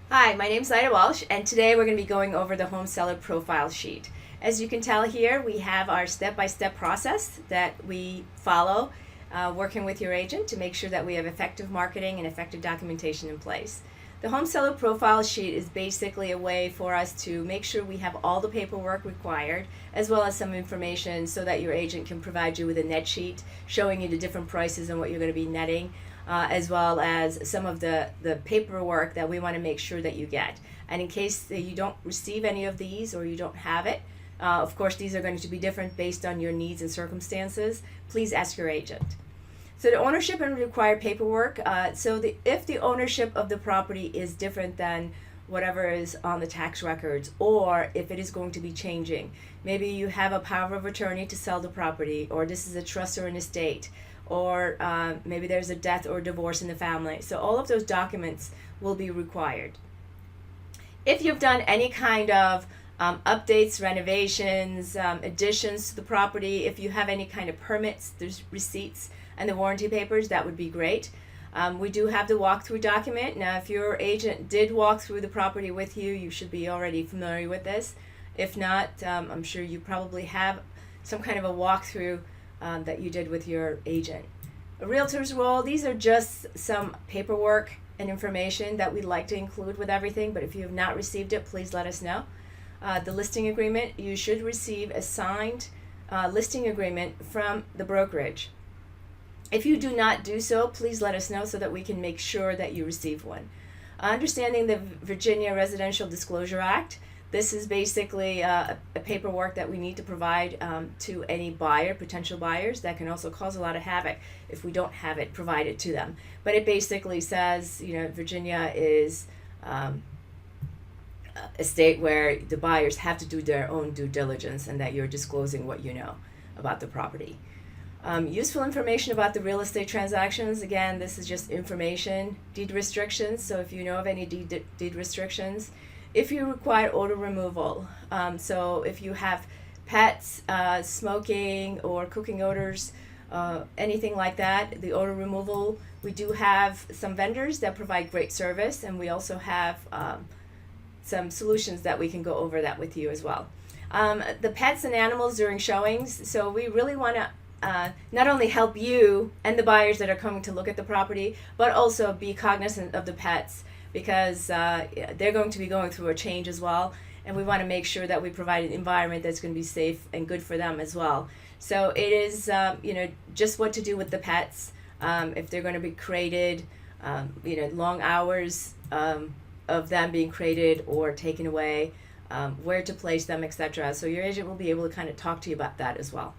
Hi, my name is Ida Walsh, and today we're going to be going over the home seller profile sheet. As you can tell here, we have our step-by-step process that we follow working with your agent to make sure that we have effective marketing and effective documentation in place. The home seller profile sheet is basically a way for us to make sure we have all the paperwork required, as well as some information so that your agent can provide you with a net sheet showing you the different prices and what you're going to be netting, as well as some of the paperwork that we want to make sure that you get. And in case that you don't receive any of these or you don't have it, of course, these are going to be different based on your needs and circumstances. Please ask your agent. So the ownership and required paperwork. If the ownership of the property is different than whatever is on the tax records, or if it is going to be changing, maybe you have a power of attorney to sell the property, or this is a trust or an estate, or maybe there's a death or divorce in the family. So all of those documents will be required. If you've done any kind of updates, renovations, additions to the property, if you have any kind of permits, there's receipts, and the warranty papers, that would be great. We do have the walkthrough document. Now, if your agent did walk through the property with you, you should be already familiar with this. If not, I'm sure you probably have some kind of a walkthrough that you did with your agent. A realtor's role, these are just some paperwork and information that we'd like to include with everything, but if you have not received it, please let us know. The listing agreement, you should receive a signed listing agreement from the brokerage. If you do not do so, please let us know so that we can make sure that you receive one. Understanding the Virginia Residential Disclosure Act, this is basically a paperwork that we need to provide to any buyer, potential buyers. That can also cause a lot of havoc if we don't have it provided to them. But it basically says, Virginia is a state where the buyers have to do their own due diligence and that you're disclosing what you know about the property. Useful information about the real estate transactions. Again, this is just information. Deed restrictions, so if you know of any deed restrictions. If you require odor removal, so if you have pets, smoking or cooking odors, anything like that, the odor removal, we do have some vendors that provide great service, and we also have some solutions that we can go over that with you as well. The pets and animals during showings, so we really want to not only help you and the buyers that are coming to look at the property, but also be cognizant of the pets because they're going to be going through a change as well, and we want to make sure that we provide an environment that's going to be safe and good for them as well. So it is, just what to do with the pets if they're going to be crated, long hours of them being crated or taken away, where to place them, etc. So your agent will be able to kind of talk to you about that as well.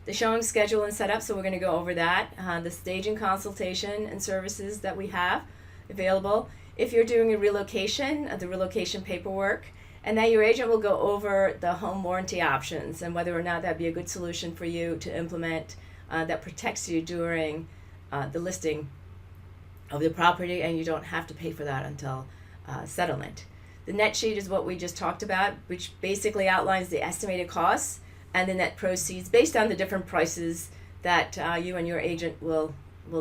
The showing schedule and setup, so we're going to go over that. The staging consultation and services that we have available. If you're doing a relocation, the relocation paperwork, and then your agent will go over the home warranty options and whether or not that'd be a good solution for you to implement that protects you during the listing of the property, and you don't have to pay for that until settlement. The net sheet is what we just talked about, which basically outlines the estimated costs and the net proceeds based on the different prices that you and your agent will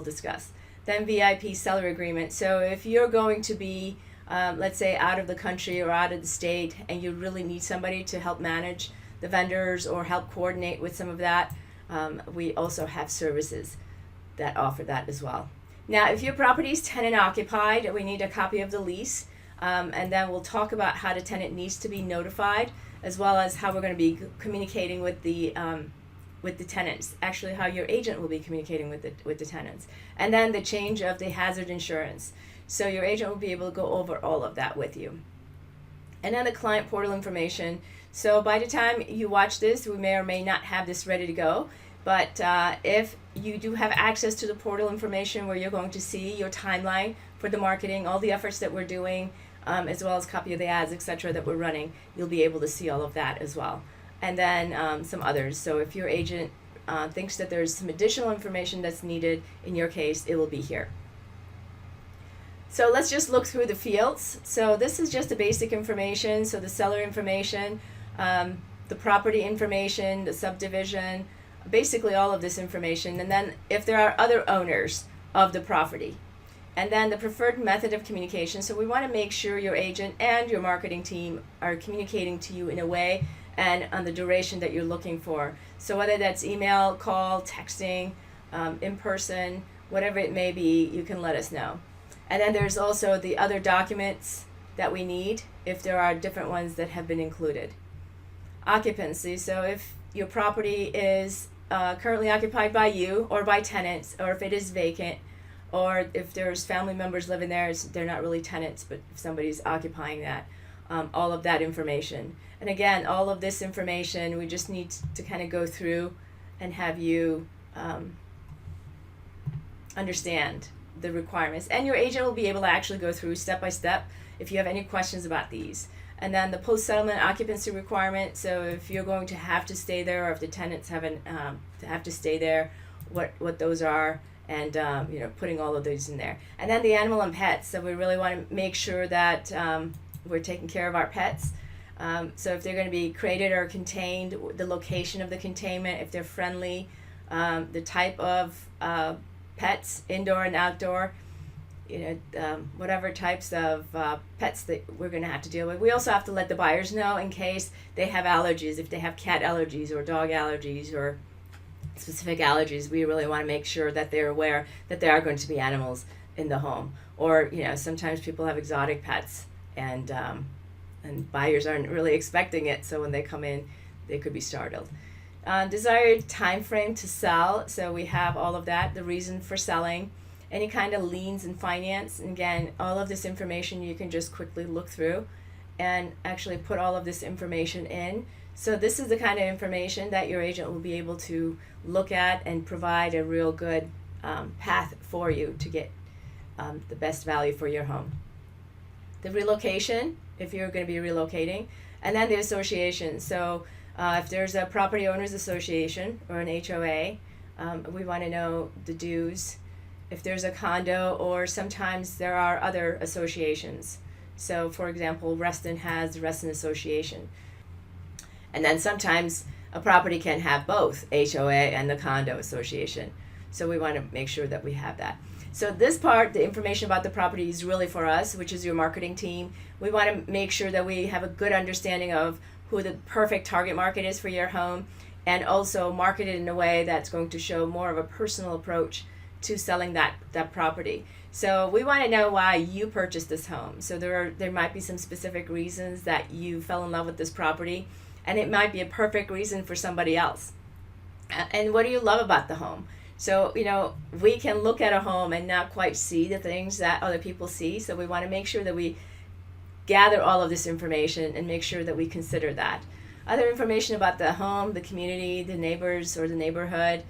discuss. Then VIP seller agreement. So if you're going to be, let's say, out of the country or out of the state, and you really need somebody to help manage the vendors or help coordinate with some of that, we also have services that offer that as well. Now, if your property is tenant occupied, we need a copy of the lease, and then we'll talk about how the tenant needs to be notified, as well as how we're going to be communicating with the tenants. Actually, how your agent will be communicating with the tenants, and then the change of the hazard insurance. So your agent will be able to go over all of that with you. And then the client portal information. So by the time you watch this, we may or may not have this ready to go. But if you do have access to the portal information where you're going to see your timeline for the marketing, all the efforts that we're doing, as well as copy of the ads, etc. that we're running, you'll be able to see all of that as well. And then some others. So if your agent thinks that there's some additional information that's needed in your case, it will be here. So let's just look through the fields. So this is just the basic information. So the seller information, the property information, the subdivision, basically all of this information. And then if there are other owners of the property, And then the preferred method of communication. So we want to make sure your agent and your marketing team are communicating to you in a way and on the duration that you're looking for. So whether that's email, call, texting, in person, whatever it may be, you can let us know. And then there's also the other documents that we need if there are different ones that have been included. Occupancy. So if your property is currently occupied by you or by tenants, or if it is vacant, or if there's family members living there, they're not really tenants, but if somebody's occupying that, all of that information. And again, all of this information, we just need to kind of go through and have you understand the requirements. And your agent will be able to actually go through step by step if you have any questions about these. And then the post-settlement occupancy requirement, so if you're going to have to stay there, or if the tenants haven't have to stay there, what those are, and putting all of those in there. And then the animal and pets, so we really want to make sure that we're taking care of our pets. So if they're going to be created or contained, the location of the containment, if they're friendly, the type of pets, indoor and outdoor, whatever types of pets that we're going to have to deal with. We also have to let the buyers know in case they have allergies, if they have cat allergies or dog allergies or specific allergies. We really want to make sure that they're aware that there are going to be animals in the home. Or sometimes people have exotic pets, and buyers aren't really expecting it, so when they come in, they could be startled. Desired time frame to sell, so we have all of that, the reason for selling, any kind of liens and finance. And again, all of this information you can just quickly look through and actually put all of this information in. So this is the kind of information that your agent will be able to look at and provide a real good path for you to get the best value for your home. The relocation, if you're going to be relocating, and then the association. So if there's a property owners association or an HOA, we want to know the dues. If there's a condo, or sometimes there are other associations. So for example, Reston has the Reston Association. And then sometimes a property can have both HOA and the condo association. So we want to make sure that we have that. So this part, the information about the property, is really for us, which is your marketing team. We want to make sure that we have a good understanding of who the perfect target market is for your home, and also market it in a way that's going to show more of a personal approach to selling that property. So we want to know why you purchased this home. So there might be some specific reasons that you fell in love with this property, and it might be a perfect reason for somebody else. And what do you love about the home? So, we can look at a home and not quite see the things that other people see. So we want to make sure that we gather all of this information and make sure that we consider that. Other information about the home, the community, the neighbors, or the neighborhood.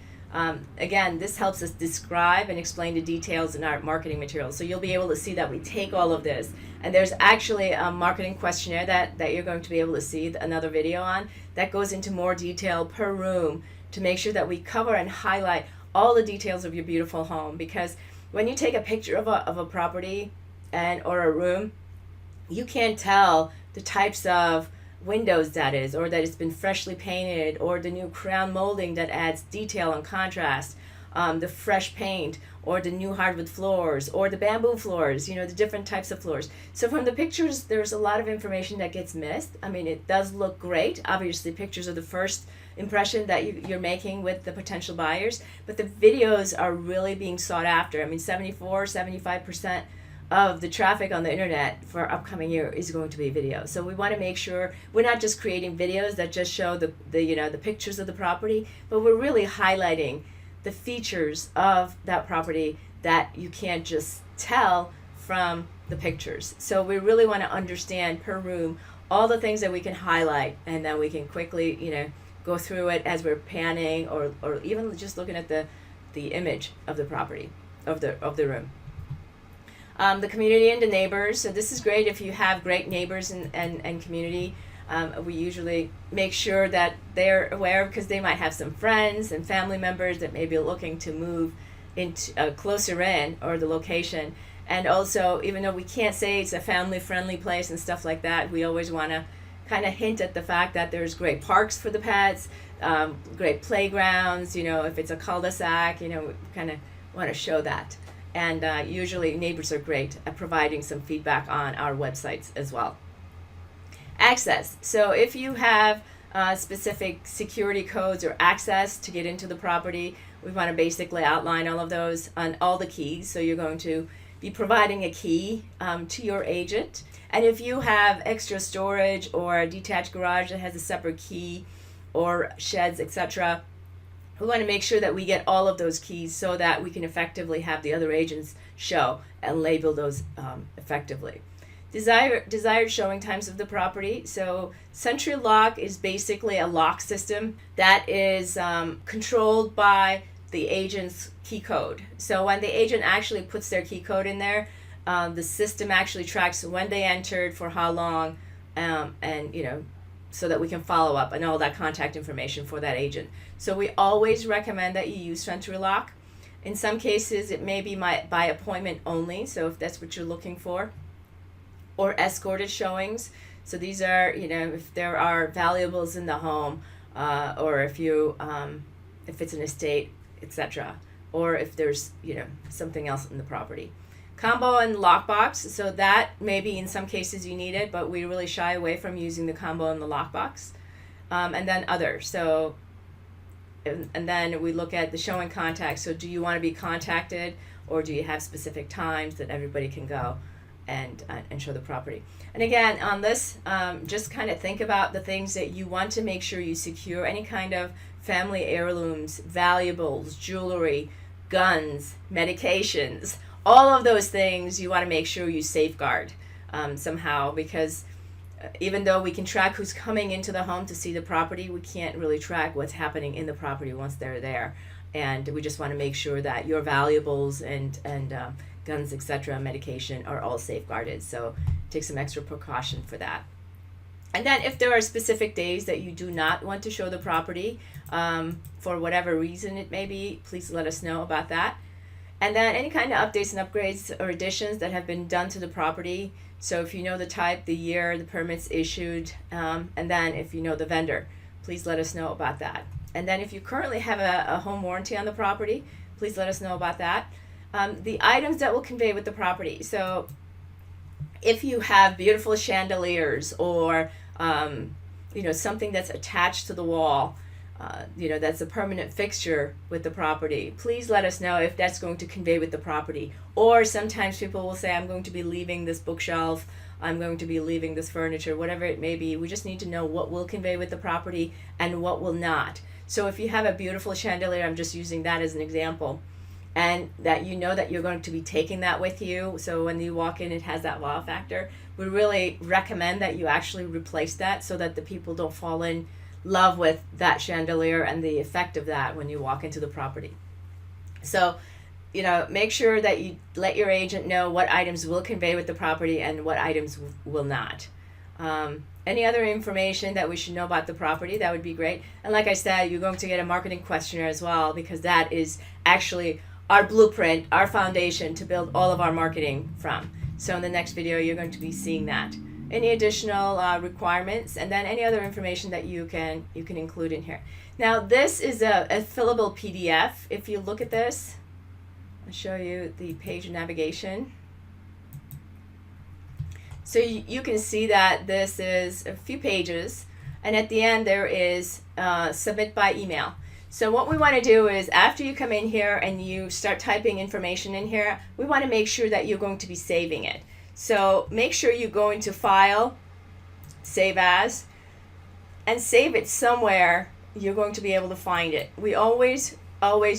Again, this helps us describe and explain the details in our marketing materials. So you'll be able to see that we take all of this. And there's actually a marketing questionnaire that you're going to be able to see another video on that goes into more detail per room to make sure that we cover and highlight all the details of your beautiful home. Because when you take a picture of a property or a room, you can't tell the types of windows that is, or that it's been freshly painted, or the new crown molding that adds detail and contrast, the fresh paint, or the new hardwood floors, or the bamboo floors, the different types of floors. So from the pictures, there's a lot of information that gets missed. I mean, it does look great. Obviously, pictures are the first impression that you're making with the potential buyers, but the videos are really being sought after. I mean, 75% of the traffic on the internet for upcoming year is going to be video. So we want to make sure we're not just creating videos that just show the pictures of the property, but we're really highlighting the features of that property that you can't just tell from the pictures. So we really want to understand per room all the things that we can highlight, and then we can quickly go through it as we're panning, or even just looking at the image of the property of the room. The community and the neighbors. So this is great if you have great neighbors and community. We usually make sure that they're aware, because they might have some friends and family members that may be looking to move into closer in, or the location. And also, even though we can't say it's a family-friendly place and stuff like that, we always want to kind of hint at the fact that there's great parks for the pets, great playgrounds. If it's a cul-de-sac, we kind of want to show that. And usually neighbors are great at providing some feedback on our websites as well. Access. So if you have specific security codes or access to get into the property, we want to basically outline all of those on all the keys. So you're going to be providing a key to your agent. And if you have extra storage or a detached garage that has a separate key or sheds, etc., we want to make sure that we get all of those keys so that we can effectively have the other agents show and label those effectively. Desired showing times of the property. So Century Lock is basically a lock system that is controlled by the agent's key code. So when the agent actually puts their key code in there, the system actually tracks when they entered, for how long, and so that we can follow up and all that contact information for that agent. So we always recommend that you use Century Lock. In some cases, it may be by appointment only, so if that's what you're looking for, or escorted showings. So these are, if there are valuables in the home, or if it's an estate, etc., or if there's, something else in the property. Combo and lockbox, so that maybe in some cases you need it, but we really shy away from using the combo and the lockbox. And then other, so, and then we look at the showing contact. So do you want to be contacted, or do you have specific times that everybody can go and show the property? And again, on this, just kind of think about the things that you want to make sure you secure. Any kind of family heirlooms, valuables, jewelry, guns, medications, all of those things you want to make sure you safeguard somehow, because even though we can track who's coming into the home to see the property, we can't really track what's happening in the property once they're there. And we just want to make sure that your valuables and guns, etc., medication are all safeguarded. So take some extra precaution for that. And then if there are specific days that you do not want to show the property, for whatever reason it may be, please let us know about that. And then any kind of updates and upgrades or additions that have been done to the property. So if you know the type, the year, the permit's issued, and then if you know the vendor, please let us know about that. And then if you currently have a home warranty on the property, please let us know about that. The items that will convey with the property. So if you have beautiful chandeliers or something that's attached to the wall, that's a permanent fixture with the property, please let us know if that's going to convey with the property. Or sometimes people will say, I'm going to be leaving this bookshelf, I'm going to be leaving this furniture, whatever it may be. We just need to know what will convey with the property and what will not. So if you have a beautiful chandelier, I'm just using that as an example, and that that you're going to be taking that with you, so when you walk in it has that wow factor, we really recommend that you actually replace that so that the people don't fall in love with that chandelier and the effect of that when you walk into the property. So make sure that you let your agent know what items will convey with the property and what items will not. Any other information that we should know about the property, that would be great. And like I said, you're going to get a marketing questionnaire as well, because that is actually our blueprint, our foundation to build all of our marketing from. So in the next video, you're going to be seeing that. Any additional requirements, and then any other information that you can include in here. Now this is a fillable PDF. If you look at this, I'll show you the page navigation. So you can see that this is a few pages, and at the end there is submit by email. So what we want to do is, after you come in here and you start typing information in here, we want to make sure that you're going to be saving it. So make sure you go into File, Save As, and save it somewhere you're going to be able to find it. We always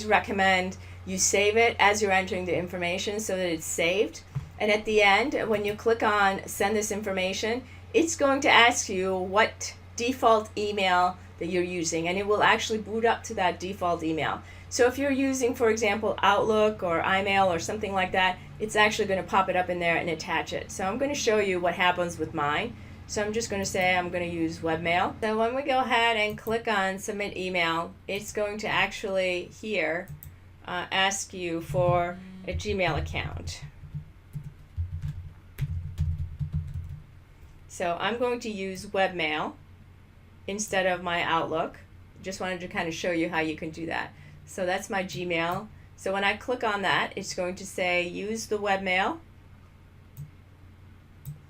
recommend you save it as you're entering the information so that it's saved. And at the end, when you click on Send this information, it's going to ask you what default email that you're using, and it will actually boot up to that default email. So if you're using, for example, Outlook or iMail or something like that, it's actually going to pop it up in there and attach it. So I'm going to show you what happens with mine. So I'm just going to say I'm going to use webmail. So when we go ahead and click on Submit Email, it's going to actually here ask you for a Gmail account. So I'm going to use webmail instead of my Outlook. Just wanted to kind of show you how you can do that. So that's my Gmail. So when I click on that, it's going to say use the webmail,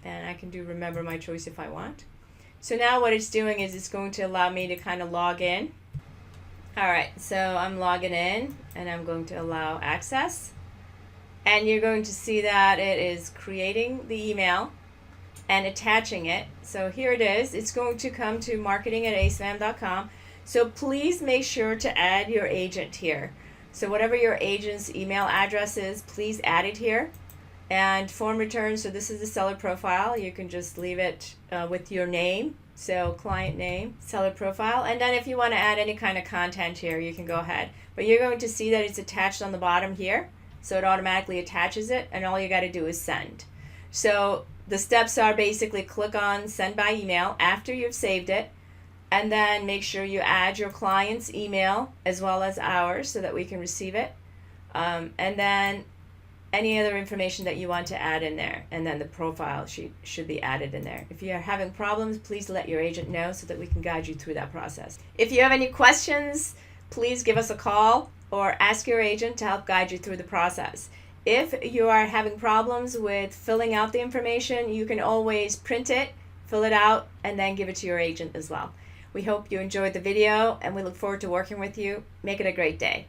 and I can do remember my choice if I want. So now what it's doing is it's going to allow me to kind of log in. Alright, so I'm logging in and I'm going to allow access, and you're going to see that it is creating the email and attaching it. So here it is. It's going to come to marketing@acefam.com. So please make sure to add your agent here. So whatever your agent's email address is, please add it here. And form return, so this is the seller profile. You can just leave it with your name. So client name, seller profile. And then if you want to add any kind of content here, you can go ahead. But you're going to see that it's attached on the bottom here. So it automatically attaches it, and all you got to do is send. So the steps are basically click on send by email after you've saved it, and then make sure you add your client's email as well as ours so that we can receive it. And then any other information that you want to add in there, and then the profile sheet should be added in there. If you are having problems, please let your agent know so that we can guide you through that process. If you have any questions, please give us a call or ask your agent to help guide you through the process. If you are having problems with filling out the information, you can always print it, fill it out, and then give it to your agent as well. We hope you enjoyed the video, and we look forward to working with you. Make it a great day.